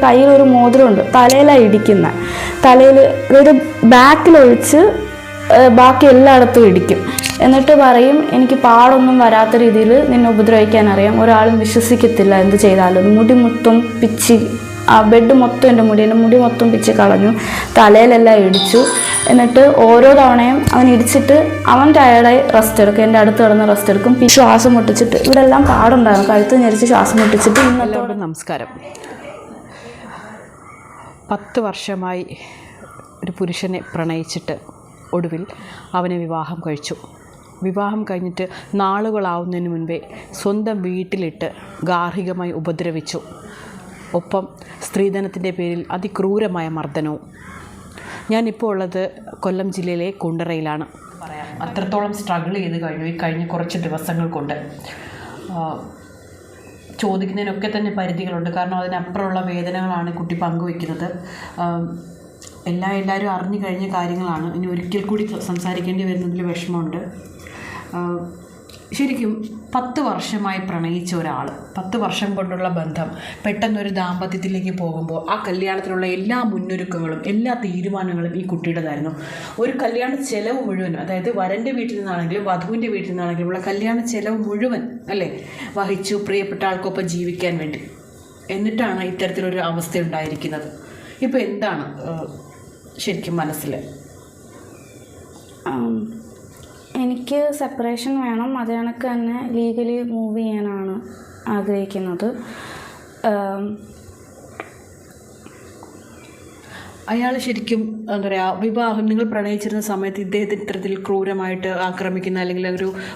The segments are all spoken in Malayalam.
കയ്യിൽ ഒരു മോതിരമുണ്ട്, തലയിലാണ് ഇടിക്കുന്നത്. തലയിൽ അതായത് ബാക്കിലൊഴിച്ച് ബാക്കി എല്ലായിടത്തും ഇടിക്കും. എന്നിട്ട് പറയും എനിക്ക് പാടൊന്നും വരാത്ത രീതിയിൽ നിന്നെ ഉപദ്രവിക്കാൻ അറിയാം, ഒരാളും വിശ്വസിക്കത്തില്ല എന്ത് ചെയ്താലും. മുടി മൊത്തം പിച്ചി, ആ ബെഡ് മൊത്തം എൻ്റെ മുടി മൊത്തം പിച്ച് കളഞ്ഞു, തലയിലെല്ലാം ഇടിച്ചു. എന്നിട്ട് ഓരോ തവണയും അവൻ ഇടിച്ചിട്ട് അവൻ ടയർഡായി റെസ്റ്റ് എടുക്കും, എൻ്റെ അടുത്ത് കിടന്ന് റെസ്റ്റ് എടുക്കും. പിന്നെ ശ്വാസം മുട്ടിച്ചിട്ട്, ഇവിടെ എല്ലാം പാടുണ്ടായിരുന്നു, കഴുത്ത് ഞെരിച്ച് ശ്വാസം മുട്ടിച്ചിട്ട്. എല്ലാവരും നമസ്കാരം. 10 വർഷമായി ഒരു പുരുഷനെ പ്രണയിച്ചിട്ട് ഒടുവിൽ അവനെ വിവാഹം കഴിച്ചു. വിവാഹം കഴിഞ്ഞിട്ട് നാളുകളാവുന്നതിന് മുൻപേ സ്വന്തം വീട്ടിലിട്ട് ഗാർഹികമായി ഉപദ്രവിച്ചു. ഒപ്പം സ്ത്രീധനത്തിൻ്റെ പേരിൽ അതിക്രൂരമായ മർദ്ദനവും. ഞാനിപ്പോൾ ഉള്ളത് കൊല്ലം ജില്ലയിലെ കുണ്ടറയിലാണ്. അത്രത്തോളം സ്ട്രഗിൾ ചെയ്ത് കഴിഞ്ഞ കുറച്ച് ദിവസങ്ങൾ കൊണ്ട് ചോദിക്കുന്നതിനൊക്കെ തന്നെ പരിധികളുണ്ട്. കാരണം അതിനപ്പുറമുള്ള വേദനകളാണ് കുട്ടി പങ്കുവയ്ക്കുന്നത്. എല്ലാവരും അറിഞ്ഞു കഴിഞ്ഞ കാര്യങ്ങളാണ്. ഇനി ഒരിക്കൽ കൂടി സംസാരിക്കേണ്ടി വരുന്നതിൽ വിഷമമുണ്ട്. ശരിക്കും 10 വർഷമായി പ്രണയിച്ച ഒരാൾ, 10 വർഷം കൊണ്ടുള്ള ബന്ധം പെട്ടെന്നൊരു ദാമ്പത്യത്തിലേക്ക് പോകുമ്പോൾ ആ കല്യാണത്തിനുള്ള എല്ലാ മുന്നൊരുക്കങ്ങളും എല്ലാ തീരുമാനങ്ങളും ഈ കുട്ടിയുടേതായിരുന്നു. ഒരു കല്യാണ ചെലവ് മുഴുവൻ, അതായത് വരൻ്റെ വീട്ടിൽ നിന്നാണെങ്കിലും വധുവിൻ്റെ വീട്ടിൽ നിന്നാണെങ്കിലും ഉള്ള കല്യാണ ചെലവ് മുഴുവൻ അല്ലേ വഹിച്ചു, പ്രിയപ്പെട്ട ആൾക്കൊപ്പം ജീവിക്കാൻ വേണ്ടി. എന്നിട്ടാണ് ഇത്തരത്തിലൊരു അവസ്ഥ ഉണ്ടായിരിക്കുന്നത്. ഇപ്പോൾ എന്താണ് ശരിക്കും മനസ്സിൽ? എനിക്ക് സെപ്പറേഷൻ വേണം, അത് കണക്ക് തന്നെ ലീഗലി മൂവ് ചെയ്യാനാണ് ആഗ്രഹിക്കുന്നത്. അയാൾ ശരിക്കും എന്താ പറയുക, നിങ്ങൾ പ്രണയിച്ചിരുന്ന സമയത്ത് ഇദ്ദേഹത്തെ ഇത്തരത്തിൽ ക്രൂരമായിട്ട് ആക്രമിക്കുന്ന അല്ലെങ്കിൽ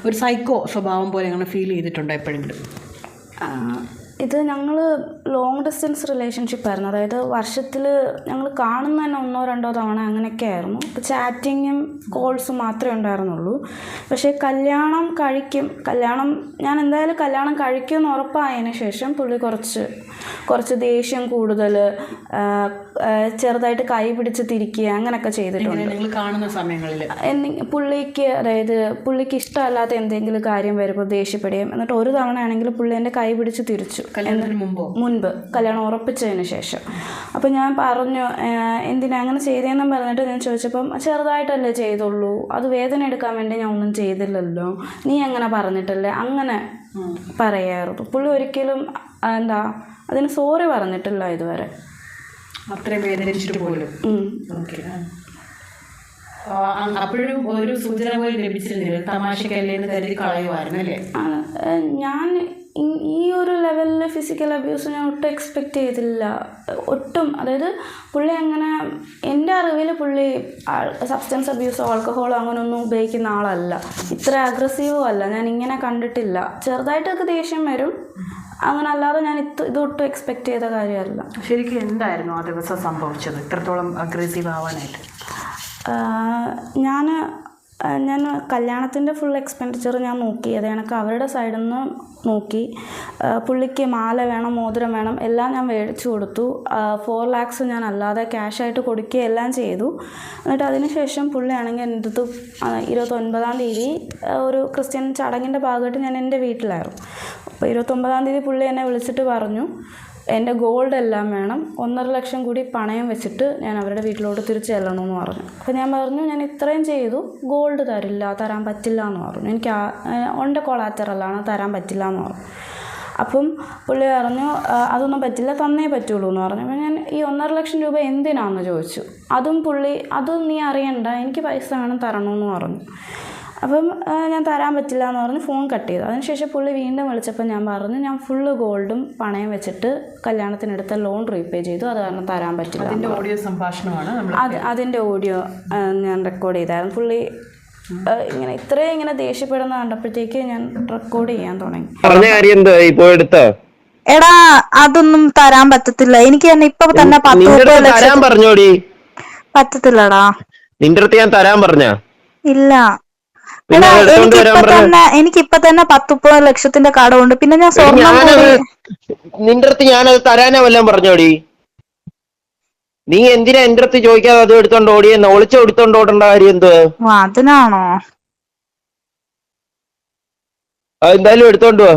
ഒരു സൈക്കോ സ്വഭാവം പോലെ അങ്ങനെ ഫീൽ ചെയ്തിട്ടുണ്ടോ എപ്പോഴെങ്കിലും? ഇത് ഞങ്ങൾ ലോങ് ഡിസ്റ്റൻസ് റിലേഷൻഷിപ്പായിരുന്നു. അതായത് വർഷത്തിൽ ഞങ്ങൾ കാണുന്ന തന്നെ 1-2 തവണ അങ്ങനെയൊക്കെ ആയിരുന്നു. ഇപ്പോൾ ചാറ്റിങ്ങും കോൾസും മാത്രമേ ഉണ്ടായിരുന്നുള്ളൂ. പക്ഷേ ഞാൻ എന്തായാലും കല്യാണം കഴിക്കുമെന്ന് ഉറപ്പായതിന് ശേഷം പുള്ളി കുറച്ച് ദേഷ്യം കൂടുതൽ, ചെറുതായിട്ട് കൈ പിടിച്ച് തിരിക്കുക അങ്ങനെയൊക്കെ ചെയ്തിട്ടുണ്ട്. നിങ്ങൾ കാണുന്ന സമയങ്ങളിൽ പുള്ളിക്ക് ഇഷ്ടമല്ലാത്ത എന്തെങ്കിലും കാര്യം വരുമ്പോൾ ദേഷ്യപ്പെടുകയും, എന്നിട്ട് ഒരു തവണ ആണെങ്കിൽ പുള്ളി എൻ്റെ കൈ പിടിച്ച് തിരിച്ചു മുൻപ് കല്യാണം ഉറപ്പിച്ചതിന് ശേഷം. അപ്പോൾ ഞാൻ പറഞ്ഞു എന്തിനാ അങ്ങനെ ചെയ്തതെന്നും പറഞ്ഞിട്ട് ഞാൻ ചോദിച്ചപ്പം ചെറുതായിട്ടല്ലേ ചെയ്തുള്ളൂ, അത് വേദന എടുക്കാൻ വേണ്ടി ഞാൻ ഒന്നും ചെയ്തില്ലല്ലോ, നീ അങ്ങനെ പറഞ്ഞിട്ടല്ലേ, അങ്ങനെ പറയായിരുന്നു. പുള്ളി ഒരിക്കലും അതിന് സോറി പറഞ്ഞിട്ടില്ല ഇതുവരെ. അത്രയും വേദനിച്ചിട്ട് പോലും. അപ്പോഴും ഒരു സൂചന പോലും ലഭിച്ചിരുന്നില്ല, തമാശക്കല്ലേ എന്ന് കരുതി കളയുമായിരുന്നു അല്ലേ? ഞാൻ ഈ ഒരു ലെവലിൽ ഫിസിക്കൽ അബ്യൂസ് ഞാൻ ഒട്ടും എക്സ്പെക്റ്റ് ചെയ്തില്ല, ഒട്ടും. അതായത് പുള്ളി അങ്ങനെ, എൻ്റെ അറിവിൽ പുള്ളി സബ്സ്റ്റൻസ് അബ്യൂസോ ആൽക്കഹോളോ അങ്ങനെയൊന്നും ഉപയോഗിക്കുന്ന ആളല്ല, ഇത്ര അഗ്രസീവോ അല്ല, ഞാൻ ഇങ്ങനെ കണ്ടിട്ടില്ല. ചെറുതായിട്ടൊക്കെ ദേഷ്യം വരും, അങ്ങനെ അല്ലാതെ ഞാൻ ഇതൊട്ടും എക്സ്പെക്റ്റ് ചെയ്ത കാര്യമല്ല. ശരിക്കും എന്തായിരുന്നു ആ ദിവസം സംഭവിച്ചത് ഇത്രത്തോളം അഗ്രസീവ് ആവാനായിട്ട്? ഞാൻ കല്യാണത്തിൻ്റെ ഫുൾ എക്സ്പെൻഡിച്ചർ ഞാൻ നോക്കി, അത് കണക്ക് അവരുടെ സൈഡിൽ നിന്ന് നോക്കി. പുള്ളിക്ക് മാല വേണം, മോതിരം വേണം, എല്ലാം ഞാൻ മേടിച്ചു കൊടുത്തു. 4 lakhs ഞാൻ അല്ലാതെ ക്യാഷായിട്ട് കൊടുക്കുകയും എല്ലാം ചെയ്തു. എന്നിട്ട് അതിനുശേഷം പുള്ളിയാണെങ്കിൽ എൻ്റെ അടുത്ത് 29-ാം തീയതി ഒരു ക്രിസ്ത്യൻ ചടങ്ങിൻ്റെ ഭാഗമായിട്ട് ഞാൻ എൻ്റെ വീട്ടിലായിരുന്നു. അപ്പോൾ 29-ാം തീയതി പുള്ളി എന്നെ വിളിച്ചിട്ട് പറഞ്ഞു എൻ്റെ ഗോൾഡ് എല്ലാം വേണം, 1.5 ലക്ഷം കൂടി പണയം വെച്ചിട്ട് ഞാൻ അവരുടെ വീട്ടിലോട്ട് തിരിച്ചു ചെല്ലണമെന്ന് പറഞ്ഞു. അപ്പോൾ ഞാൻ പറഞ്ഞു ഞാൻ ഇത്രയും ചെയ്തു, ഗോൾഡ് തരാൻ പറ്റില്ല എന്ന് പറഞ്ഞു. എനിക്ക് ഉണ്ട് കൊളാറ്ററലാണ്, തരാൻ പറ്റില്ല എന്ന് പറഞ്ഞു. അപ്പം പുള്ളി പറഞ്ഞു അതൊന്നും പറ്റില്ല, തന്നേ പറ്റുള്ളൂ എന്ന് പറഞ്ഞു. അപ്പോൾ ഞാൻ ഈ 1.5 ലക്ഷം രൂപ എന്തിനാണെന്ന് ചോദിച്ചു. അതും നീ അറിയണ്ട, എനിക്ക് പൈസ വേണം, തരണമെന്ന് പറഞ്ഞു. അപ്പം ഞാൻ തരാൻ പറ്റില്ല എന്ന് പറഞ്ഞ് ഫോൺ കട്ട് ചെയ്തു. അതിനുശേഷം പുള്ളി വീണ്ടും വിളിച്ചപ്പോൾ ഞാൻ പറഞ്ഞു ഞാൻ ഫുള്ള് ഗോൾഡും പണയം വെച്ചിട്ട് കല്യാണത്തിനെടുത്ത ലോൺ റീപേ ചെയ്തു, അത് കാരണം തരാൻ പറ്റില്ല. അതിൻ്റെ ഓഡിയോ സംഭാഷണമാണ് അതിൻ്റെ ഓഡിയോ ഞാൻ റെക്കോർഡ് ചെയ്തായിരുന്നു. പുള്ളി ഇങ്ങനെ ദേഷ്യപ്പെടുന്ന കണ്ടപ്പോഴത്തേക്ക് ഞാൻ റെക്കോർഡ് ചെയ്യാൻ തുടങ്ങി. എടാ അതൊന്നും തരാൻ പറ്റത്തില്ല, എനിക്ക് തന്നെ ഇപ്പൊ തന്നെ 10 ലക്ഷം പറ്റത്തില്ലടാ. നിന്റെ അടുത്ത് ഞാൻ തരാൻ പറഞ്ഞ ഇല്ല. എനിക്കിപ്പൊ തന്നെ 10-30 ലക്ഷത്തിന്റെ കടമുണ്ട്. പിന്നെ ഞാൻ നിന്റെ അടുത്ത് ഞാനത് തരാനാ വല്ലതും പറഞ്ഞോടി? നീ എന്തിനാ എന്റെ അടുത്ത് ചോദിക്കാതെ അത് എടുത്തോണ്ട് ഓടിയെന്ന്? ഒളിച്ചെടുത്തോണ്ട് ഓടേണ്ട കാര്യം എന്ത്? അതിനാണോ? എന്തായാലും എടുത്തോണ്ട് പോ.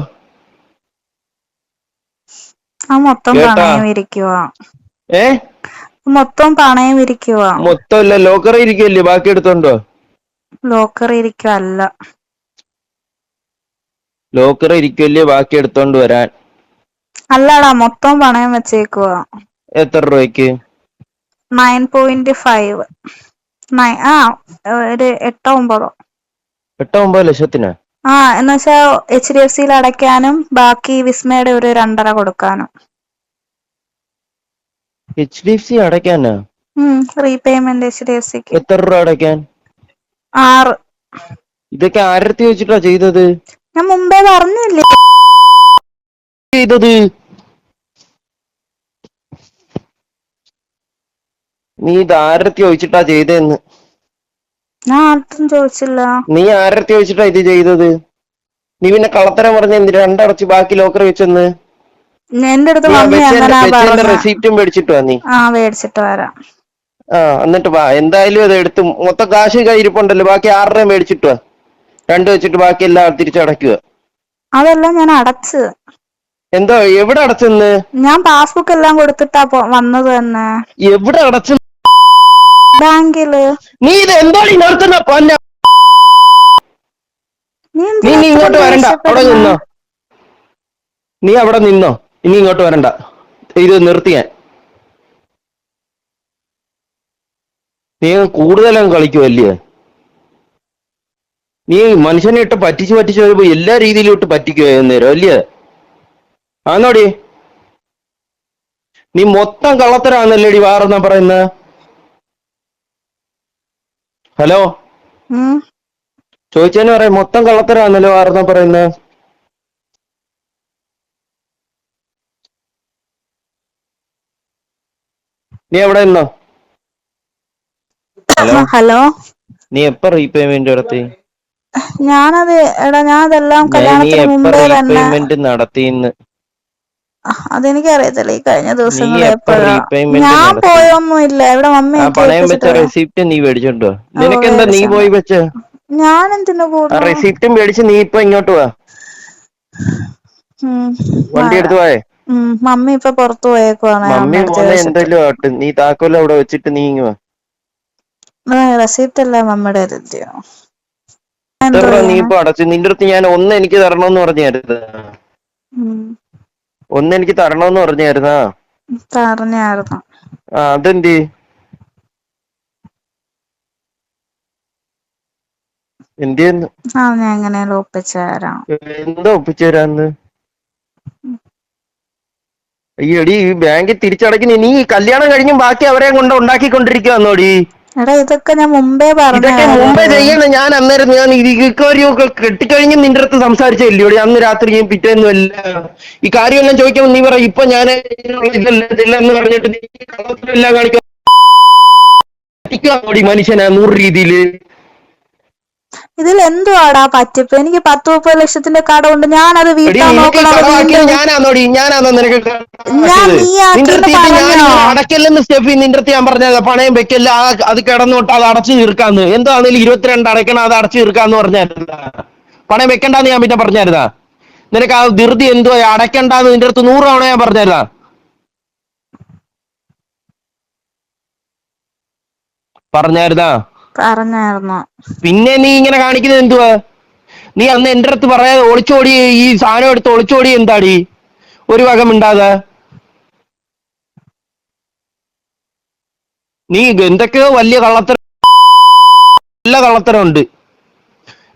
ആ മൊത്തം കേട്ടാ? പണയം ഇരിക്കുക. ഏ മൊത്തം പണയം ഇരിക്കുക. മൊത്തമല്ല, ലോക്കറി ഇരിക്കല്ലേ, ബാക്കി എടുത്തോണ്ടോ? ലോക്കർ ഇരിക്കുക അല്ല. ലോക്കറി ഇരിക്കല്ലേ, ബാക്കി എടുത്തോണ്ട് വരാൻ. അല്ലടാ, മൊത്തം പണയം വെച്ചേക്കുക. എത്ര രൂപയ്ക്ക്? 9.5. ഒരു 8-9. 8-9 ലക്ഷത്തിന്? എന്നുവെച്ചാ HDFC അടയ്ക്കാനും ബാക്കി വിസ്മയുടെ ഒരു 2.5 കൊടുക്കാനും. HDFC അടയ്ക്കാനാ? റീപേയ്മെന്റ് HDFCക്ക്. എത്ര രൂപ അടയ്ക്കാൻ? 6. ഇതൊക്കെ ആരത്തി വെച്ചിട്ടാ ചെയ്തത്? ഞാൻ മുമ്പേ പറഞ്ഞില്ലേ ചെയ്തത്? നീ ഇത് ആരത്തി വെച്ചിട്ടാ ചെയ്തതെന്ന്? ഞാൻ ആർക്കും ചോദിച്ചില്ല. നീ ആരത്തി വെച്ചിട്ടാ ഇത് ചെയ്തത്? നീ പിന്നെ കള്ളത്തരം പറഞ്ഞ എന്തിനാ? രണ്ടടച്ച് ബാക്കി ലോക്കറി വെച്ചെന്ന്? എന്റെ അടുത്ത് മമ്മി അങ്ങനെ പറഞ്ഞു. റെസിപ്റ്റും മേടിച്ചിട്ട് വാ നീ. മേടിച്ചിട്ട് വരാം. എന്നിട്ട് വാ. എന്തായാലും അത് എടുത്ത് മൊത്തം കാശ് കയ്യിരിപ്പുണ്ടല്ലോ, ബാക്കി 6 രൂപ മേടിച്ചിട്ട് വാ. 2 വെച്ചിട്ട് ബാക്കി എല്ലാം തിരിച്ചടയ്ക്കുക. അതെല്ലാം ഞാൻ അടച്ച്. എന്തോ? എവിടെ അടച്ചെന്ന്? ഞാൻ പാസ്ബുക്ക് എല്ലാം കൊടുത്തിട്ടാ വന്നത് തന്നെ. എവിടെ അടച്ചു? ബാങ്കില്. നീ ഇത് എന്തോടി നിർത്തുന്ന പൊന്ന? നീ ഇങ്ങോട്ട് വരണ്ട, അവിടെ നിന്നോ. നീ അവിടെ നിന്നോ, ഇനി ഇങ്ങോട്ട് വരണ്ട. ഇത് നിർത്തിയാൻ നീ കൂടുതലും കളിക്കുമല്ലേ? നീ മനുഷ്യനെ ഇട്ട് പറ്റിച്ച് വരുമ്പോ എല്ലാ രീതിയിലും ഇട്ട് പറ്റിക്കുവോ നേരം അല്ലേ? ആന്നോടി? നീ മൊത്തം കള്ളത്തരാന്നല്ലേടി വാറെന്നാ പറയുന്നത്? ഹലോ, ചോദിച്ചതിന് പറയാം, മൊത്തം കള്ളത്തരാന്നല്ലോ വാറെന്നാ പറയുന്നത്? നീ എവിടെ നിന്നോ? ഹലോ, നീ എപ്പ റീപേയ്മെന്റ് നടത്തി? ഞാനതെല്ലാം കല്യാണത്തിന് മുമ്പേ തന്നെ. റീപേയ്മെന്റ് നടത്തിന്ന് അതെനിക്കറിയത്തില്ല. ഈ കഴിഞ്ഞ ദിവസങ്ങളിൽ ഞാൻ പോയൊന്നുമില്ല. ഇവിടെ മമ്മി പണയം വെച്ച റെസിപ്റ്റ് നീ മേടിച്ചോണ്ടോ? നിനക്കെന്താ നീ പോയി വെച്ച? ഞാൻ എന്തിനു പോകുന്നു? റെസിപ്റ്റും മേടിച്ച് നീ ഇപ്പൊ ഇങ്ങോട്ട് വാ. വണ്ടി എടുത്ത് പോയേ. മമ്മി ഇപ്പൊ പുറത്തു പോയേക്കുവാണ്. മമ്മി പോന്നെ എന്തെല്ലോ ആട്ട്, നീ താക്കോല് അവിടെ വെച്ചിട്ട് നീ ഇങ്ങ് വാ. റെസിപ്റ്റ് അല്ല മമ്മിയുടെ എത്തിയോ? എത്ര രൂപ നീ ഇപ്പൊ അടച്ചു? നിന്റെ അടുത്ത് ഞാൻ ഒന്ന് എനിക്ക് തരണോന്ന് പറഞ്ഞായിരുന്നു. ഒന്ന് എനിക്ക് തരണോന്ന് പറഞ്ഞായിരുന്നാ? പറഞ്ഞായിരുന്നു. അതെന്ത്? എന്തെന്ന്? ഞാൻ എങ്ങനെയാലും ഒപ്പിച്ചു തരാം. എന്താ ഒപ്പിച്ചു തരാന്ന്? എടി, ഈ ബാങ്കിൽ തിരിച്ചടയ്ക്കുന്ന നീ കല്യാണം കഴിഞ്ഞും ബാക്കി അവരെ കൊണ്ട് ഉണ്ടാക്കിക്കൊണ്ടിരിക്കുവാന്നോടി? ഇതൊക്കെ ഞാൻ മുമ്പേ പറഞ്ഞു. ഇതൊക്കെ മുമ്പേ ചെയ്യണം. ഞാൻ അന്നേരം ഞാൻ ഇതൊക്കെ കെട്ടിക്കഴിഞ്ഞ് നിന്റെ അടുത്ത് സംസാരിച്ചില്ലോടി അന്ന് രാത്രിയും പിറ്റേന്നും എല്ലാം. ഈ കാര്യമെല്ലാം ചോദിക്കുമ്പോൾ നീ പറയും ഇപ്പൊ ഞാൻ ഇല്ലെന്ന് പറഞ്ഞിട്ട് നീ എല്ലാം കാണിക്കാടി മനുഷ്യനാ 100 രീതിയില്. ഇതിൽ എന്തുവാടാ പറ്റിപ്പ്? എനിക്ക് 10-30 ലക്ഷത്തിന്റെ കടമുണ്ട്. ഞാനത് വീട്ടാൻ നോക്കണം. ഞാനാന്നോ നിനക്ക് അടക്കല്ലെന്ന് സ്റ്റെഫി നിന്റെ അടുത്ത് ഞാൻ പറഞ്ഞത്? പണയം വെക്കല്ല, അത് കിടന്നോട്ട് അത് അടച്ചു തീർക്കാന്ന്. എന്താണെങ്കിലും 22 അടയ്ക്കണം, അത് അടച്ചു തീർക്കാന്ന് പറഞ്ഞായിരുന്ന? പണയം വെക്കണ്ടെന്ന് ഞാൻ പിന്നെ പറഞ്ഞായിരുന്നാ? നിനക്ക് ആ ധൃതി എന്തോ അടയ്ക്കണ്ടെന്ന് നിന്റെ അടുത്ത് 100 തവണ ഞാൻ പറഞ്ഞായിരുന്നാ? പറഞ്ഞായിരുന്നോ? പിന്നെ നീ ഇങ്ങനെ കാണിക്കുന്നത് എന്തുവാ? നീ അന്ന് എന്റെ അടുത്ത് പറയാതെ ഒളിച്ചോടി ഈ സാധനം എടുത്ത് ഒളിച്ചോടി എന്താടി ഒരു വക മിണ്ടാതെ? നീ എന്തൊക്കെയോ വലിയ കള്ളത്തരമുണ്ട്.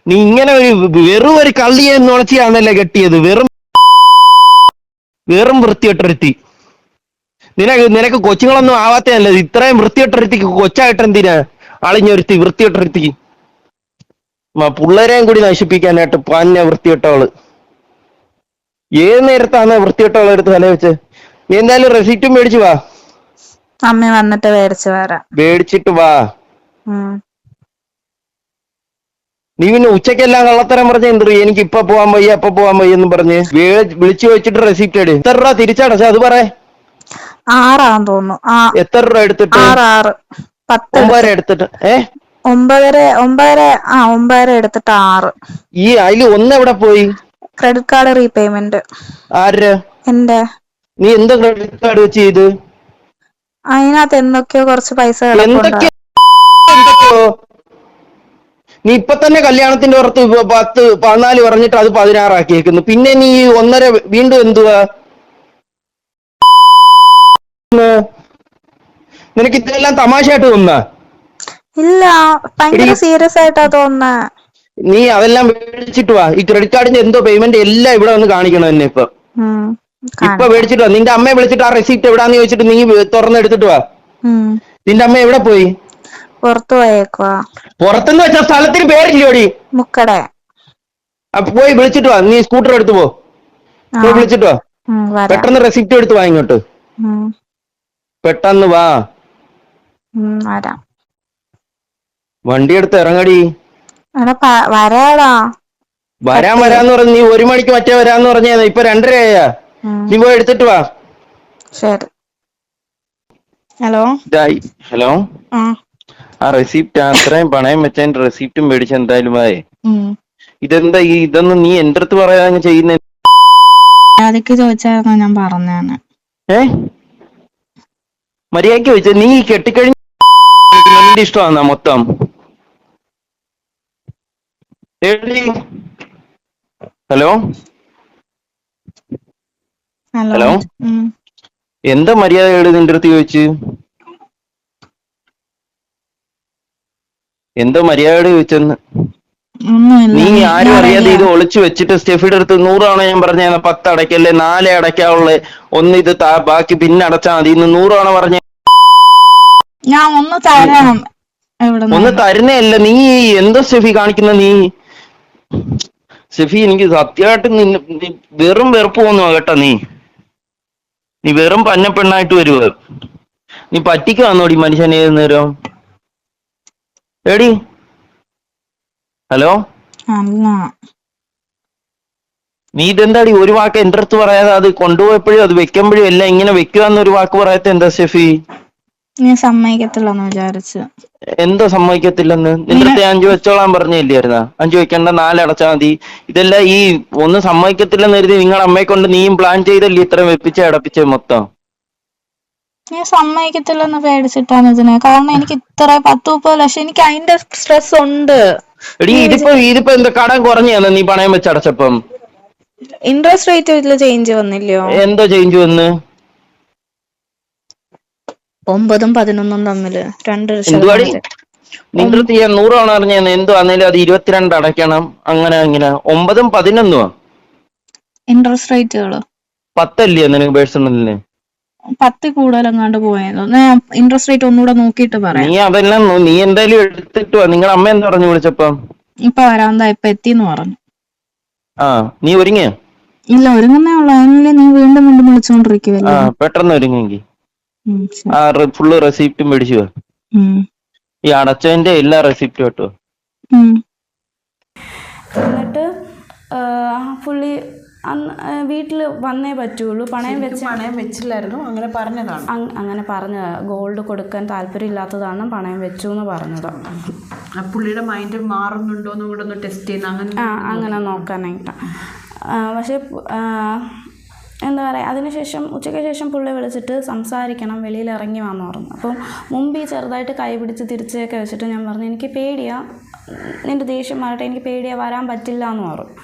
നീ ഇങ്ങനെ വെറും ഒരു കള്ളിയെ നുണച്ചിയാണല്ലേ കെട്ടിയത്? വെറും വൃത്തികെട്ടൊരുത്തി. നിനക്ക് കൊച്ചുങ്ങളൊന്നും ആവാത്തതല്ലേ? ഇത്രയും വൃത്തികെട്ടൊരുത്തിക്ക് കൊച്ചായിട്ട് എന്തിനാ അളിഞ്ഞൊരുത്തി? വൃത്തികെട്ടൊരുത്തി പിള്ളേരെയും കൂടി നശിപ്പിക്കാനായിട്ട് പന്ന വൃത്തികെട്ടവള്. ഏത് നേരത്താണ് വൃത്തികെട്ടവളെ എടുത്ത് തല വെച്ച്? നീ എന്തായാലും റെസിപ്റ്റും മേടിച്ചു വാ. അമ്മ വന്നിട്ട് മേടിച്ചിട്ട് വാ. നീ പിന്നെ ഉച്ചക്കെല്ലാം കള്ളത്തരം പറഞ്ഞ എന്ത്? എനിക്ക് ഇപ്പൊ പോവാൻ വയ്യ അപ്പൊ പോവാൻ വയ്യ എന്ന് പറഞ്ഞ് വിളിച്ചു വെച്ചിട്ട് റെസിപ്റ്റ് എടു. എത്ര രൂപ തിരിച്ചടച്ച അത് പറ. 6 തോന്നുന്നു. എത്ര രൂപ എടുത്തിട്ട്? 9 എടുത്തിട്ട്. 9 എടുത്തിട്ട് 6. ഈ അതില് 1 എവിടെ പോയി? Credit card repayment. ആര്? എന്റെ. നീ എന്താ ക്രെഡിറ്റ് കാർഡ് വെച്ച് ചെയ്ത്? അതിനകത്ത് എന്തൊക്കെയോ കുറച്ച് പൈസ കിടപ്പുണ്ട്. എന്തൊക്കെയോ നീ ഇപ്പൊ തന്നെ കല്യാണത്തിന്റെ പുറത്ത് 10-14 പറഞ്ഞിട്ട് അത് 16 ആക്കിയേക്കുന്നു. പിന്നെ നീ 1.5 വീണ്ടും എന്തുവാ? നിനക്ക് ഇതെല്ലാം തമാശയായിട്ട് തോന്നുന്ന? ഇല്ല, ഭയങ്കര സീരിയസ് ആയിട്ടാ തോന്നുന്നേ. നീ അതെല്ലാം മേടിച്ചിട്ട് വാ. ഈ ക്രെഡിറ്റ് കാർഡിന്റെ എന്തോ പേയ്മെന്റ് എല്ലാം ഇവിടെ വന്ന് കാണിക്കണം എന്നെ ഇപ്പൊ മേടിച്ചിട്ട് വാ. നിന്റെ അമ്മയെ വിളിച്ചിട്ട് ആ റെസിപ്റ്റ് എവിടാന്ന് ചോദിച്ചിട്ട് നീ തുറന്നെടുത്തിട്ട് വാ. നിന്റെ അമ്മ എവിടെ പോയി? പുറത്തു പോയേക്കുവാ. പുറത്തെന്ന് വെച്ച സ്ഥലത്തിന് പേരില്ലോടി. മുക്കട. അപ്പൊ പോയി വിളിച്ചിട്ട് വാ. നീ സ്കൂട്ടർ എടുത്ത് പോയി വിളിച്ചിട്ട് വാ. പെട്ടെന്ന് റെസിപ്റ്റ് എടുത്ത് വാ ഇങ്ങോട്ട്. പെട്ടെന്ന് വാ. വണ്ടി എടുത്ത് ഇറങ്ങടി. വരാടാ. വരാന്ന് പറഞ്ഞ് നീ 1 മണിക്ക് മറ്റേ വരാന്ന് പറഞ്ഞ ഇപ്പൊ 2:30 നീ പോയി എടുത്തിട്ട് വാ. ശരി. ഹലോ. ഹലോ. ആ റെസിപ്റ്റ് അത്രയും പണയം വെച്ചതിന്റെ റെസിപ്റ്റും മേടിച്ച എന്തായാലും ആയേ. ഇതെന്താ ഇതൊന്നും നീ എന്റെ അടുത്ത് പറയാൻ ചെയ്യുന്ന? അതൊക്കെ ചോദിച്ചായിരുന്നു ഞാൻ പറഞ്ഞാണ്. മര്യാദക്ക് ചോദിച്ച നീ കെട്ടിക്കഴിഞ്ഞ നിന്റെ ഇഷ്ടമാന്നാ മൊത്തം? Hello hello. എന്താ മര്യാദ നിന്റെ അടുത്ത് ചോദിച്ചു? എന്തോ മര്യാദ ചോദിച്ചെന്ന്? നീ ആരും അറിയാതെ ഇത് ഒളിച്ചു വെച്ചിട്ട് സ്റ്റെഫിയുടെ അടുത്ത് 100 തവണ ഞാൻ പറഞ്ഞ 10 അടയ്ക്കല്ലേ 4 അടയ്ക്കാവുള്ള, ഒന്ന് ഇത് ബാക്കി പിന്നെ അടച്ചാൽ മതി. 100 തവണ പറഞ്ഞ ഒന്ന് തരുന്നല്ല. നീ എന്തോ സ്റ്റെഫി കാണിക്കുന്ന? നീ സ്റ്റെഫി എനിക്ക് സത്യമായിട്ട് നീ വെറും വെറുപ്പ് പോന്നു കേട്ടോ. നീ വെറും പന്ന പെണ്ണായിട്ട് വരുവ. നീ പറ്റിക്ക് വന്നോടി മനുഷ്യനെ ഏത് നേരം എടി. ഹലോ. നീ ഇതെന്താടി ഒരു വാക്ക് എന്റെ അടുത്ത് പറയാതെ അത് കൊണ്ടുപോയപ്പോഴും അത് വെക്കുമ്പോഴും എല്ലാം ഇങ്ങനെ വെക്കുവാന്നൊരു വാക്ക് പറയാത്ത എന്താ സ്റ്റെഫി? ഞാൻ സമ്മതിക്കത്തില്ലെന്ന് വിചാരിച്ചു. എന്തോ സമ്മതിക്കത്തില്ലെന്ന്? നിന്റെ അടുത്ത് 5 വെച്ചോളാൻ പറഞ്ഞില്ലായിരുന്നാ? 5 വെക്കണ്ട 4 അടച്ചാൽ മതി. ഇതെല്ലാം ഈ ഒന്നും സമ്മതിക്കത്തില്ലെന്ന് കരുതി നിങ്ങളുടെ അമ്മയെ കൊണ്ട് നീയും പ്ലാൻ ചെയ്തല്ലേ ഇത്രയും അടപ്പിച്ചേ മൊത്തം? ഞാൻ സമ്മതിക്കത്തില്ലെന്ന് പേടിച്ചിട്ടാണ് ഇതിന്. കാരണം എനിക്ക് ഇത്ര 10-30 ലക്ഷം എനിക്ക് അതിന്റെ സ്ട്രെസ് ഉണ്ട്. എടി ഇതിപ്പോ എന്താ കടം കുറഞ്ഞാ നീ പണയം വെച്ച് അടച്ചപ്പം? ഇൻട്രസ്റ്റ് റേറ്റ് ചേഞ്ച് വന്നില്ലയോ? എന്തോ ചേഞ്ച് വന്ന്? 9-ഉം 11-ഉം തമ്മില് 2%. നിന്റെ അടുത്ത് ഞാൻ 100 തവണ പറഞ്ഞ എന്തോ ആന്നേലും അത് 22 അടയ്ക്കണം. അങ്ങനെ 9-ഉം 11-ഉം ഇൻട്രസ്റ്റ് റേറ്റുകള് 10 അല്ലേ നിനക്ക് പേഴ്സണലിന്? 10 കൂടുതലെങ്ങാണ്ട് പോയതോ. ഇൻട്രസ്റ്റ് റേറ്റ് ഒന്നുകൂടെ നോക്കിയിട്ട് പറയാം. നീ അതെല്ലാം നീ എന്തായാലും എടുത്തിട്ട് വാ. നിങ്ങളുടെ അമ്മ എന്താ പറഞ്ഞു വിളിച്ചപ്പം? ഇപ്പൊ വരാന്താ ഇപ്പൊ എത്തിന്ന് പറഞ്ഞു. നീ ഒരുങ്ങിയ? ഇല്ല, ഒരുങ്ങുന്നേ ഉള്ളു. അതിനല്ലേ നീ വീണ്ടും വിളിച്ചോണ്ടിരിക്കുവല്ലേ. പെട്ടെന്ന് ഒരുങ്ങെങ്കി ഫുള്ള് റെസിപ്റ്റും മേടിച്ചു. ഈ അടച്ചതിന്റെ എല്ലാ റെസിപ്റ്റും കേട്ടോ. എന്നിട്ട് പുള്ളി വീട്ടിൽ വന്നേ പറ്റുള്ളൂ. പണയം വെച്ചില്ലായിരുന്നു, അങ്ങനെ പറഞ്ഞതാണ്. അങ്ങനെ പറഞ്ഞ ഗോൾഡ് കൊടുക്കാൻ താല്പര്യമില്ലാത്തതാണ് പണയം വെച്ചു എന്ന് പറഞ്ഞതാണ്. പുള്ളിയുടെ മൈൻഡ് മാറുന്നുണ്ടോന്നും കൂടെ ഒന്ന് ടെസ്റ്റ് ചെയ്യുന്ന അങ്ങനെ നോക്കാനായിട്ടാണ്. പക്ഷേ എന്താ പറയുക, അതിനുശേഷം ഉച്ചയ്ക്ക് ശേഷം പുള്ളി വിളിച്ചിട്ട് സംസാരിക്കണം, വെളിയിൽ ഇറങ്ങി വന്നു പറഞ്ഞു. അപ്പം മുമ്പ് ഈ ചെറുതായിട്ട് കൈ പിടിച്ച് തിരിച്ചൊക്കെ വെച്ചിട്ട് ഞാൻ പറഞ്ഞു എനിക്ക് പേടിയാണ്, നിൻ്റെ ദേഷ്യം മാറട്ടെ, എനിക്ക് പേടിയാണ്, വരാൻ പറ്റില്ല എന്ന് പറഞ്ഞു.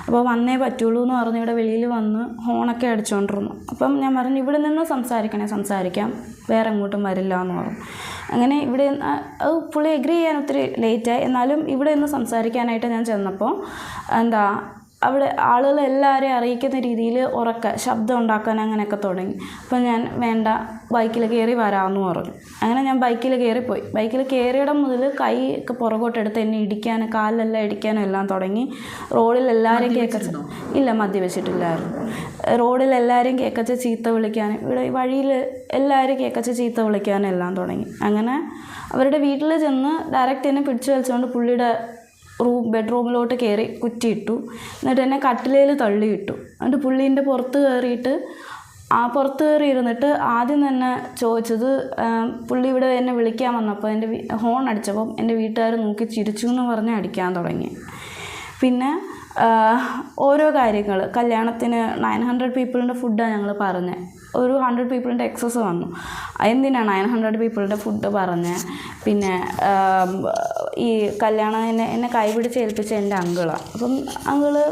അപ്പോൾ വന്നേ പറ്റുള്ളൂ എന്ന് പറഞ്ഞ് ഇവിടെ വെളിയിൽ വന്ന് ഹോണൊക്കെ അടിച്ചുകൊണ്ടിരുന്നു. അപ്പം ഞാൻ പറഞ്ഞു ഇവിടെ നിന്ന് സംസാരിക്കാം, വേറെ എങ്ങോട്ടും വരില്ല എന്ന് പറഞ്ഞു. അങ്ങനെ ഇവിടെ അത് പുള്ളി എഗ്രി ചെയ്യാൻ ഒത്തിരി ലേറ്റായി. എന്നാലും ഇവിടെ നിന്ന് സംസാരിക്കാനായിട്ട് ഞാൻ ചെന്നപ്പോൾ അവിടെ ആളുകൾ എല്ലാവരെയും അറിയിക്കുന്ന രീതിയിൽ ശബ്ദം ഉണ്ടാക്കാൻ അങ്ങനെയൊക്കെ തുടങ്ങി. അപ്പം ഞാൻ വേണ്ട, ബൈക്കിൽ കയറി വരാമെന്ന് പറഞ്ഞു. അങ്ങനെ ഞാൻ ബൈക്കിൽ കയറിപ്പോയി. ബൈക്കിൽ കയറിയിടം മുതൽ കൈ ഒക്കെ പുറകോട്ടെടുത്ത് എന്നെ ഇടിക്കാനും കാലിലെല്ലാം ഇടിക്കാനും എല്ലാം തുടങ്ങി. റോഡിൽ എല്ലാവരെയും ഇല്ല, മദ്യപിച്ചിട്ടില്ലായിരുന്നു. റോഡിൽ എല്ലാവരെയും കേക്കച്ച ചീത്ത വിളിക്കാനും ഇവിടെ വഴിയിൽ എല്ലാവരും കേക്കച്ച ചീത്ത വിളിക്കാനും എല്ലാം തുടങ്ങി. അങ്ങനെ അവരുടെ വീട്ടിൽ ചെന്ന് ഡയറക്റ്റ് എന്നെ പിടിച്ചു വലിച്ചുകൊണ്ട് പുള്ളിയുടെ ബെഡ്റൂമിലോട്ട് കയറി കുറ്റിയിട്ടു. എന്നിട്ട് എന്നെ കട്ടിലേൽ തള്ളിയിട്ടു. എന്നിട്ട് പുള്ളീൻ്റെ പുറത്ത് കയറി ഇരുന്നിട്ട് ആദ്യം തന്നെ ചോദിച്ചത്, പുള്ളി ഇവിടെ എന്നെ വിളിക്കാൻ വന്നപ്പോൾ എൻ്റെ ഹോൺ അടിച്ചപ്പം എൻ്റെ വീട്ടുകാർ നോക്കി ചിരിച്ചു എന്ന് പറഞ്ഞ് അടിക്കാൻ തുടങ്ങി. പിന്നെ ഓരോ കാര്യങ്ങൾ, കല്യാണത്തിന് 900 പീപ്പിളിൻ്റെ ഫുഡാണ് ഞങ്ങൾ പറഞ്ഞത്. ഒരു 100 പീപ്പിളിൻ്റെ എക്സസ് വന്നു. എന്തിനാണ് 900 പീപ്പിളിൻ്റെ ഫുഡ് പറഞ്ഞ്. പിന്നെ ഈ കല്യാണം എന്നെ കൈപിടിച്ച് ഏൽപ്പിച്ച എൻ്റെ അങ്കിളാണ്. അപ്പം അങ്കിള്